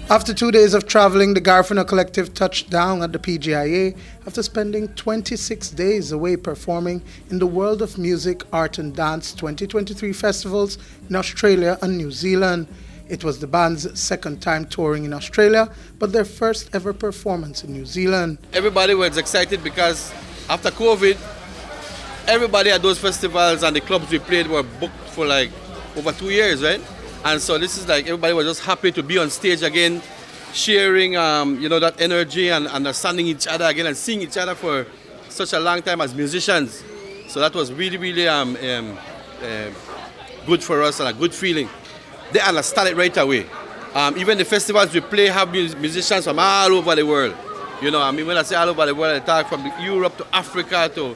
After 2 days of traveling, the Garifuna Collective touched down at the PGIA after spending 26 days away performing in the World of Music, Art and Dance 2023 festivals in Australia and New Zealand. It was the band's second time touring in Australia, but their first ever performance in New Zealand. Everybody was excited because after COVID, everybody at those festivals and the clubs we played were booked for like over 2 years, right? And so this is like everybody was just happy to be on stage again, sharing, that energy and understanding each other again and seeing each other for such a long time as musicians. So that was really, really good for us and a good feeling. They understand it right away. Even the festivals we play have musicians from all over the world. When I say all over the world, I talk from Europe to Africa to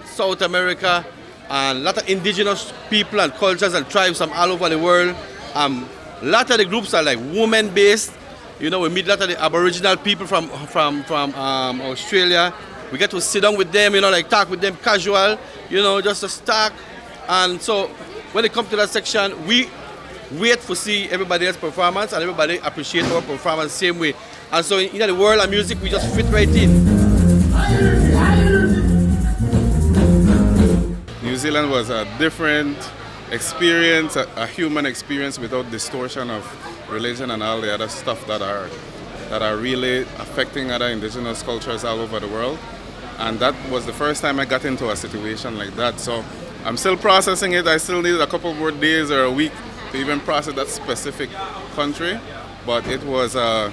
South America. And a lot of indigenous people and cultures and tribes from all over the world. A lot of the groups are like women-based. We meet a lot of the Aboriginal people from Australia. We get to sit down with them, talk with them casual, just to talk. And so when it comes to that section, we wait to see everybody else's performance and everybody appreciate our performance the same way. And so in the world of music, we just fit right in. New Zealand was a different experience, a human experience without distortion of religion and all the other stuff that are really affecting other indigenous cultures all over the world. And that was the first time I got into a situation like that. So I'm still processing it. I still need a couple more days or a week to even process that specific country. But it was a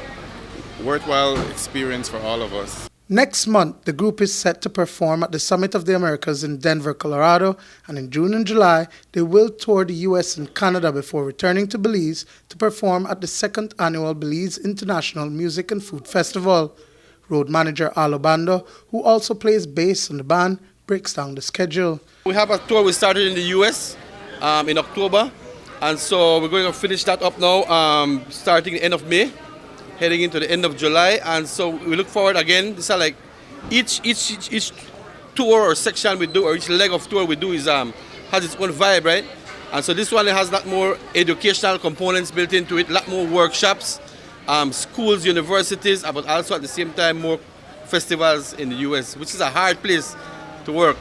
worthwhile experience for all of us. Next month, the group is set to perform at the Summit of the Americas in Denver, Colorado, and in June and July, they will tour the US and Canada before returning to Belize to perform at the second annual Belize International Music and Food Festival. Road manager Alo Bando, who also plays bass in the band, breaks down the schedule. We have a tour we started in the US in October, and so we're going to finish that up now, starting the end of May. Heading into the end of July, and so we look forward again. These are like each tour or section we do, or each leg of tour we do is has its own vibe, right? And so this one has a lot more educational components built into it, a lot more workshops, schools, universities, but also at the same time more festivals in the US, which is a hard place to work.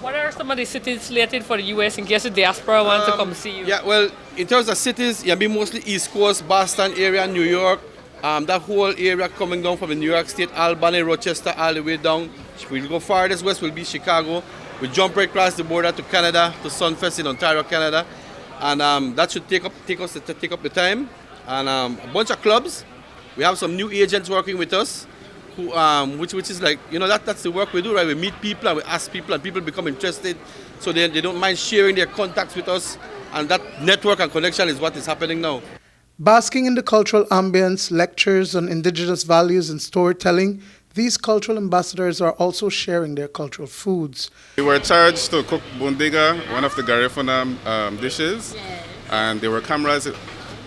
What are some of the cities slated for the US in case the diaspora wants to come see you? Yeah, well, in terms of cities, be mostly East Coast, Boston area, New York. That whole area coming down from the New York State, Albany, Rochester, all the way down. We'll go farthest west will be Chicago. We jump right across the border to Canada, to Sunfest in Ontario, Canada. And that should take up the time. And a bunch of clubs. We have some new agents working with us, who which is like, that's the work we do, right? We meet people and we ask people and people become interested. So they don't mind sharing their contacts with us. And that network and connection is what is happening now. Basking in the cultural ambience, lectures on indigenous values and storytelling, these cultural ambassadors are also sharing their cultural foods. We were charged to cook bundiga, one of the Garifuna dishes, and there were cameras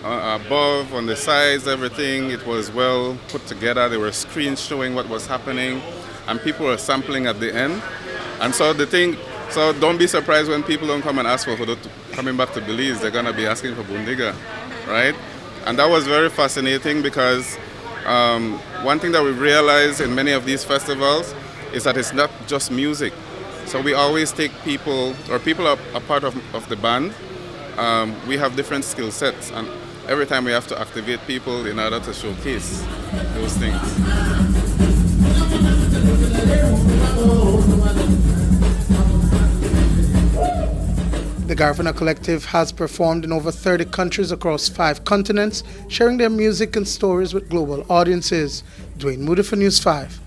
above, on the sides, everything. It was well put together. There were screens showing what was happening, and people were sampling at the end. And so don't be surprised when people don't come and ask for food coming back to Belize. They're going to be asking for bundiga, right? And that was very fascinating because one thing that we realized in many of these festivals is that it's not just music. So we always take people are a part of the band. We have different skill sets, and every time we have to activate people in order to showcase those things. The Garifuna Collective has performed in over 30 countries across 5 continents, sharing their music and stories with global audiences. Dwayne Moody for News 5.